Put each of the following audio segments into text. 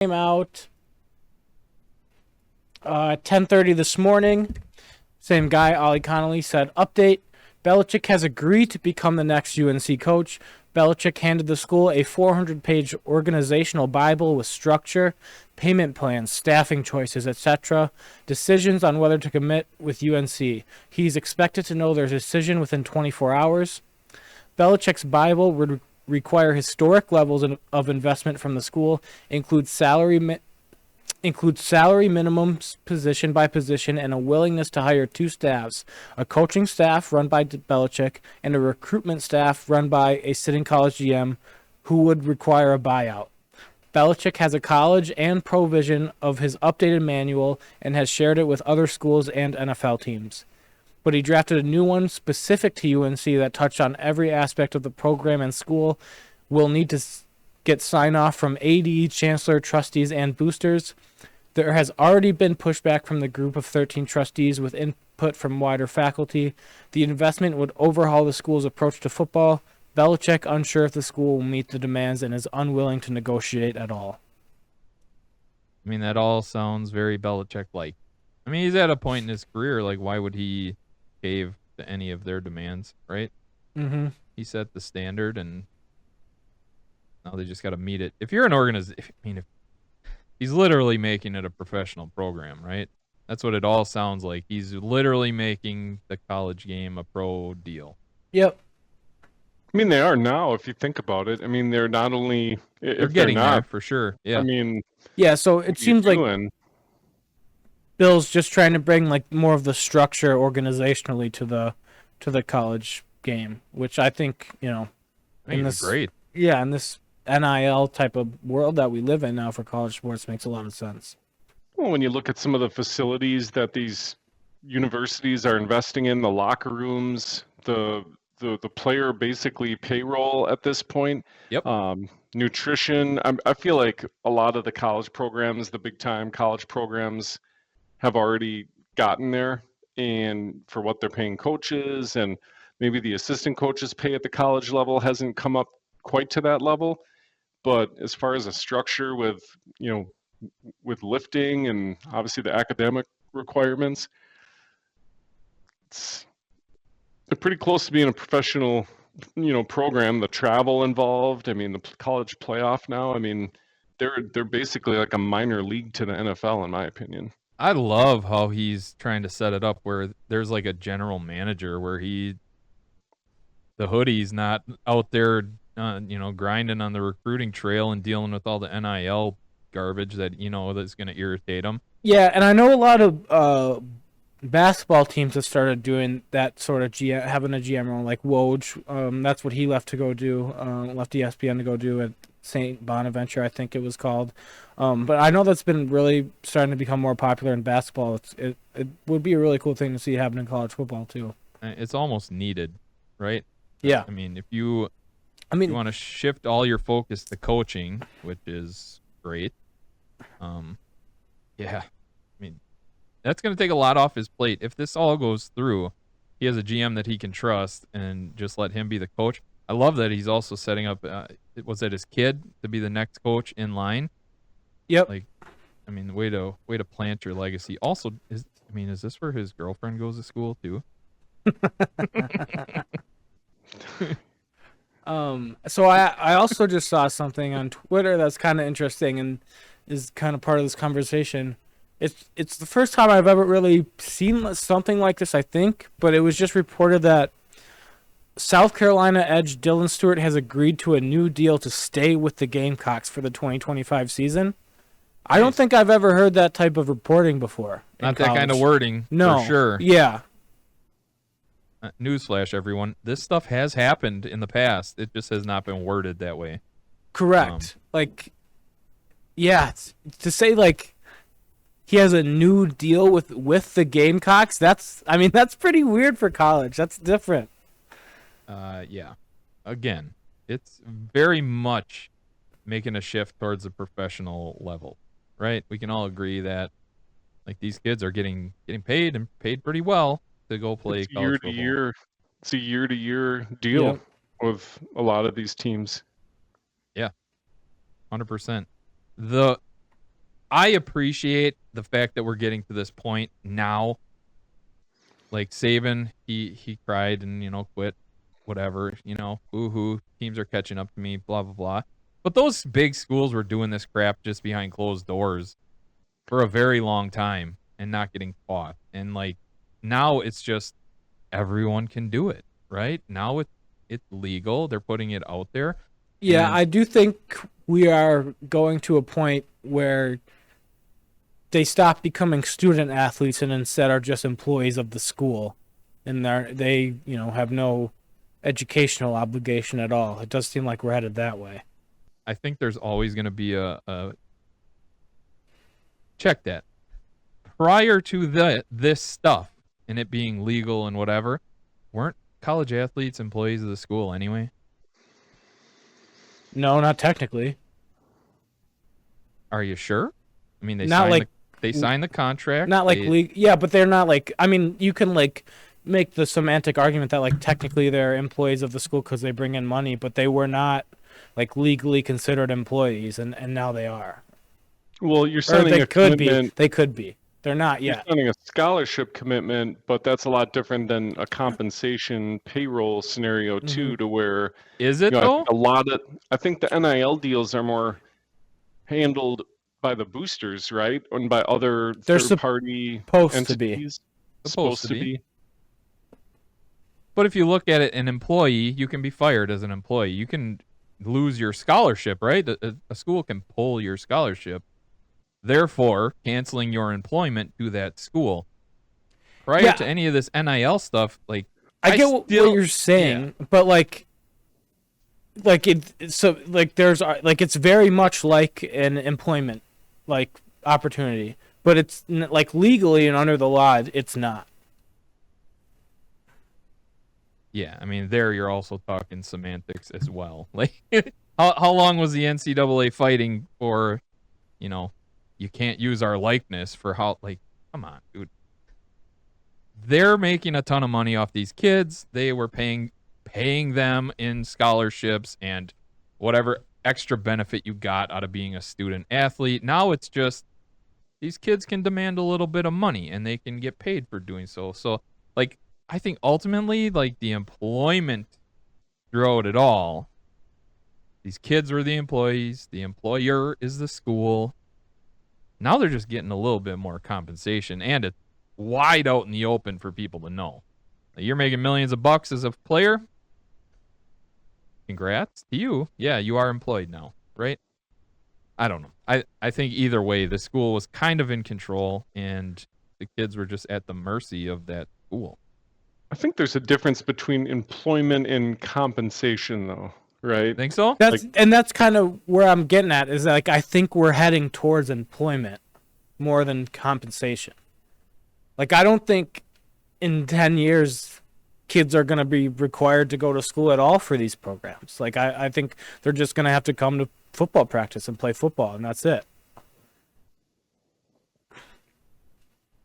came out 10:30 this morning. Same guy, Ollie Connolly, said, update, Belichick has agreed to become the next UNC coach. Belichick handed the school a 400-page organizational Bible with structure, payment plans, staffing choices, etc., decisions on whether to commit with UNC. He's expected to know their decision within 24 hours. Belichick's Bible would require historic levels of investment from the school, includes salary minimums position by position, and a willingness to hire two staffs, a coaching staff run by Belichick and a recruitment staff run by a sitting college GM who would require a buyout. Belichick has a college and pro vision of his updated manual and has shared it with other schools and NFL teams. But he drafted a new one specific to UNC that touched on every aspect of the program and school. Will need to get sign-off from AD, chancellor, trustees, and boosters. There has already been pushback from the group of 13 trustees with input from wider faculty. The investment would overhaul the school's approach to football. Belichick unsure if the school will meet the demands and is unwilling to negotiate at all. I mean, that all sounds very Belichick-like. I mean, he's at a point in his career, like, why would he cave to any of their demands, right? Mm-hmm. He set the standard, and now they just got to meet it. If you're an organization, if he's literally making it a professional program, right? That's what it all sounds like. He's literally making the college game a pro deal. Yep. I mean, they are now, if you think about it. I mean, they're not only... They're getting there, for sure. Yeah. I mean... Yeah, so it seems like Bill's just trying to bring like more of the structure organizationally to the college game, which I think, I think it's great. Yeah, in this NIL type of world that we live in now for college sports makes a lot of sense. Well, when you look at some of the facilities that these universities are investing in, the locker rooms, the player basically payroll at this point. Yep. Nutrition. I feel like a lot of the college programs, the big time college programs, have already gotten there, and for what they're paying coaches, and maybe the assistant coaches pay at the college level hasn't come up quite to that level. But as far as a structure with, with lifting and obviously the academic requirements, they're pretty close to being a professional, program. The travel involved. I mean, the college playoff now. I mean, they're basically like a minor league to the NFL, in my opinion. I love how he's trying to set it up where there's like a general manager where the hoodie's not out there, grinding on the recruiting trail and dealing with all the NIL garbage that, that's going to irritate him. Yeah, and I know a lot of basketball teams have started doing that sort of GM, having a GM role, like Woj. That's what he left to go do, left ESPN to go do at St. Bonaventure, I think it was called. But I know that's been really starting to become more popular in basketball. It would be a really cool thing to see happen in college football too. It's almost needed, right? Yeah. I mean, if you want to shift all your focus to coaching, which is great. Yeah. I mean, that's going to take a lot off his plate. If this all goes through, he has a GM that he can trust and just let him be the coach. I love that he's also setting up, was it his kid to be the next coach in line? Yep. Like, I mean, the way to plant your legacy. Also, is this where his girlfriend goes to school too? So I also just saw something on Twitter that's kind of interesting and is kind of part of this conversation. It's the first time I've ever really seen something like this, I think, but it was just reported that South Carolina edge Dylan Stewart has agreed to a new deal to stay with the Gamecocks for the 2025 season. I don't think I've ever heard that type of reporting before. Not that kind of wording, no, for sure. Yeah. Newsflash, everyone. This stuff has happened in the past. It just has not been worded that way. Correct. To say, like, he has a new deal with the Gamecocks, that's pretty weird for college. That's different. Yeah. Again, it's very much making a shift towards a professional level, right? We can all agree that, like, these kids are getting paid and paid pretty well to go play college football. It's a year-to-year deal with a lot of these teams. Yeah, 100%. I appreciate the fact that we're getting to this point now. Like Saban, he cried and quit, whatever, boo-hoo, teams are catching up to me, blah blah blah. But those big schools were doing this crap just behind closed doors for a very long time and not getting caught. And like now it's just everyone can do it, right? Now it's legal. They're putting it out there. Yeah, And I do think we are going to a point where they stop becoming student athletes and instead are just employees of the school, and they have no educational obligation at all. It does seem like we're headed that way. I think there's always going to be a check that. Prior to this stuff and it being legal and whatever, weren't college athletes employees of the school anyway? No, not technically. Are you sure? I mean, they signed the contract. Not like league. Yeah, but they're not like. I mean, you can like make the semantic argument that like technically they're employees of the school because they bring in money, but they were not like legally considered employees, and now they are. Well, you're Or signing they a could commitment. be. They could be. They're not You're yet. signing a scholarship commitment, but that's a lot different than a compensation payroll scenario too, to where Is it I though? think I think the NIL deals are more handled by the boosters, right? And by other They're third-party supposed to be. entities. Supposed to be. But if you look at it, an employee, you can be fired as an employee. You can lose your scholarship, right? A school can pull your scholarship, therefore canceling your employment to that school. Prior to any of this NIL stuff, like I get what you're saying, but like there's like it's very much like an employment like opportunity, but it's like legally and under the law it's not. Yeah, I mean, there you're also talking semantics as well. Like, how long was the NCAA fighting for, you can't use our likeness for how, like, come on, dude. They're making a ton of money off these kids. They were paying them in scholarships and whatever extra benefit you got out of being a student athlete. Now it's just these kids can demand a little bit of money and they can get paid for doing so. So, like, I think ultimately, like, the employment throughout it all, these kids were the employees, the employer is the school. Now they're just getting a little bit more compensation, and it's wide out in the open for people to know. Like, you're making millions of bucks as a player. Congrats to you. Yeah, you are employed now, right? I don't know. I think either way, the school was kind of in control, and the kids were just at the mercy of that school. I think there's a difference between employment and compensation, though, right? Think so? That's kind of where I'm getting at, is like I think we're heading towards employment more than compensation. Like, I don't think in 10 years kids are going to be required to go to school at all for these programs. Like, I think they're just going to have to come to football practice and play football, and that's it.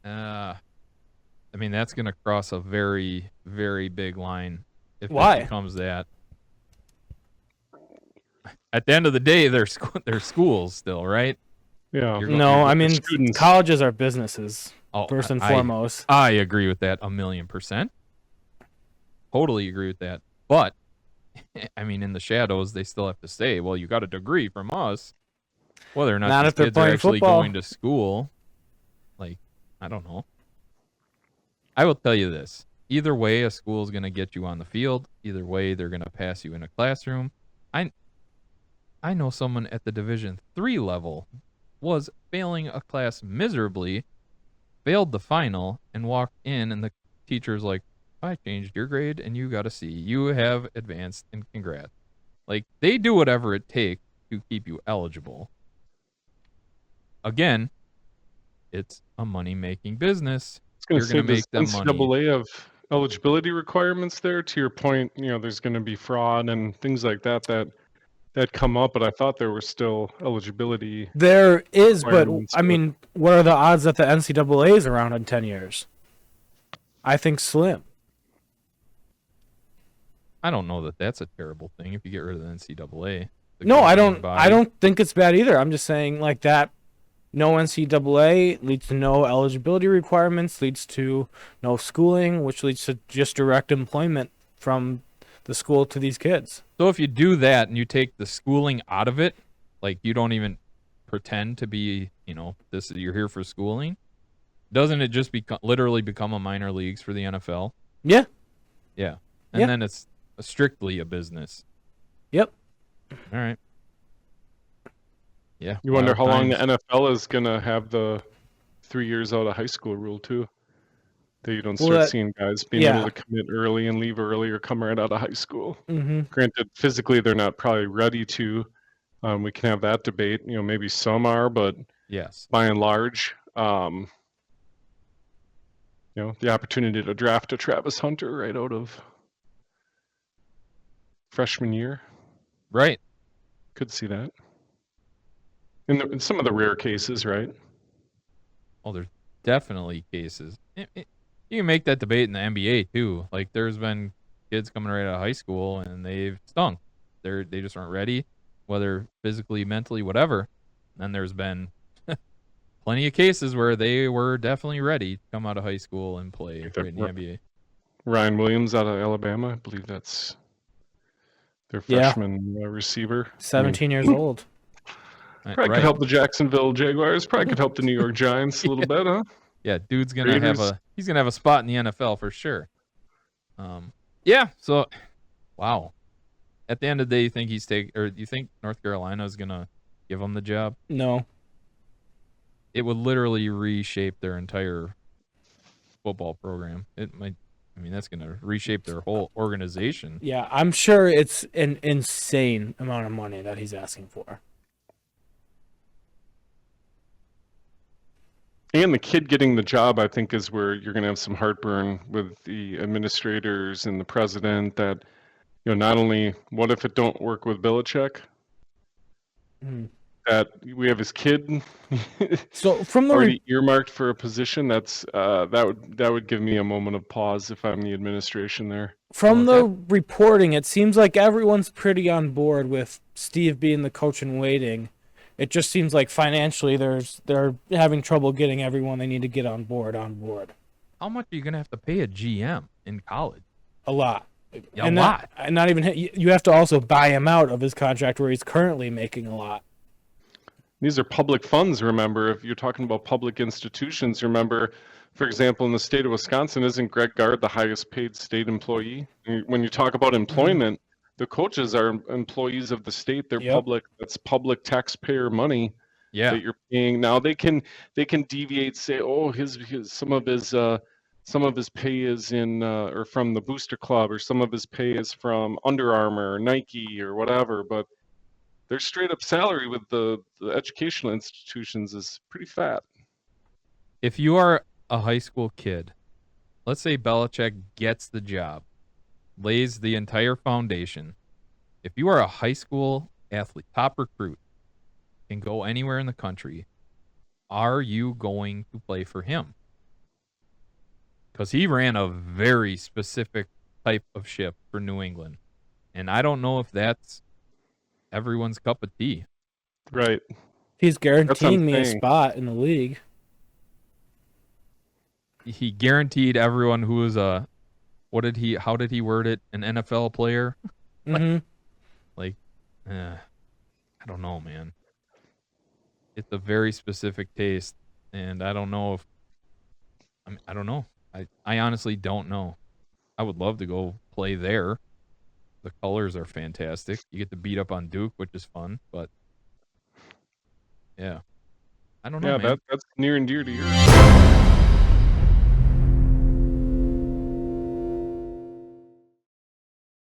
I mean, that's going to cross a very, very big line if Why? it becomes that. At the end of the day, they're schools still, right? Yeah. No, I mean, students. colleges are businesses, Oh, first and foremost. I agree with that 1,000,000%. Totally agree with that. But, I mean, in the shadows, they still have to say, well, you got a degree from us. Whether or not if these they're kids are playing actually football. going to school, like, I don't know. I will tell you this. Either way, a school is going to get you on the field. Either way, they're going to pass you in a classroom. I know someone at the Division III level was failing a class miserably, failed the final, and walked in, and the teacher's like, I changed your grade, and you got a C. You have advanced, and congrats. Like, they do whatever it takes to keep you eligible. Again, it's a money-making business. It's going to say, does them money. NCAA have eligibility requirements there? To your point, there's going to be fraud and things like that come up, but I thought there were still eligibility. There is, but requirements, I mean, what are the odds that the NCAA is around in 10 years? I think slim. I don't know that that's a terrible thing if you get rid of the NCAA. No, I don't think it's bad either. I'm just saying, like, that no NCAA leads to no eligibility requirements, leads to no schooling, which leads to just direct employment from the school to these kids. So if you do that and you take the schooling out of it, like you don't even pretend to be, you're here for schooling, doesn't it just literally become a minor leagues for the NFL? Yeah. Yeah. And Yeah. then it's strictly a business. Yep. All right. Yeah. You wonder how long the times. NFL is going to have the 3 years out of high school rule, too. That you don't Well, start that- seeing guys being yeah. able to commit early and leave early or come right out of high school. Mm-hmm. Granted, physically, they're not probably ready to. We can have that debate. Maybe some are, but Yes. by and large, the opportunity to draft a Travis Hunter right out of freshman year. Right. Could see that. In some of the rare cases, right? Well, there's definitely cases. You can make that debate in the NBA too. Like there's been kids coming right out of high school and they've stunk. They just aren't ready, whether physically, mentally, whatever. And there's been plenty of cases where they were definitely ready to come out of high school and play right in the NBA. Ryan Williams out of Alabama, I believe that's their freshman receiver. 17 years old. Probably could help the Jacksonville Jaguars. Probably could help the New York Giants a little bit, huh? Yeah, dude's gonna have a spot in the NFL for sure. Yeah. So, wow. At the end of the day, you think do you think North Carolina is gonna give him the job? No. It would literally reshape their entire football program. It might. I mean, that's gonna reshape their whole organization. Yeah, I'm sure it's an insane amount of money that he's asking for. And the kid getting the job, I think, is where you're going to have some heartburn with the administrators and the president that, not only what if it don't work with Belichick, that we have his kid so from the already earmarked for a position. That would give me a moment of pause if I'm the administration there. From the reporting, it seems like everyone's pretty on board with Steve being the coach in waiting. It just seems like financially they're having trouble getting everyone they need to get on board. How much are you gonna have to pay a GM in college? A lot. A lot. Not even you have to also buy him out of his contract where he's currently making a lot. These are public funds, remember. If you're talking about public institutions, remember, for example, in the state of Wisconsin, isn't Greg Gard the highest paid state employee? When you talk about employment, the coaches are employees of the state. They're public. That's public taxpayer money that you're paying. Now they can deviate, say, oh, some of his pay is in or from the Booster Club, or some of his pay is from Under Armour or Nike or whatever. But their straight up salary with the educational institutions is pretty fat. If you are a high school kid, let's say Belichick gets the job, lays the entire foundation. If you are a high school athlete, top recruit, can go anywhere in the country, are you going to play for him? Because he ran a very specific type of ship for New England. And I don't know if that's everyone's cup of tea. Right. He's guaranteeing me a spot in the league. He guaranteed everyone who was how did he word it? An NFL player? Mm-hmm. I don't know, man. It's a very specific taste, and I don't know I don't know. I honestly don't know. I would love to go play there. The colors are fantastic. You get to beat up on Duke, which is fun, but yeah. I don't know, man. That's near and dear to your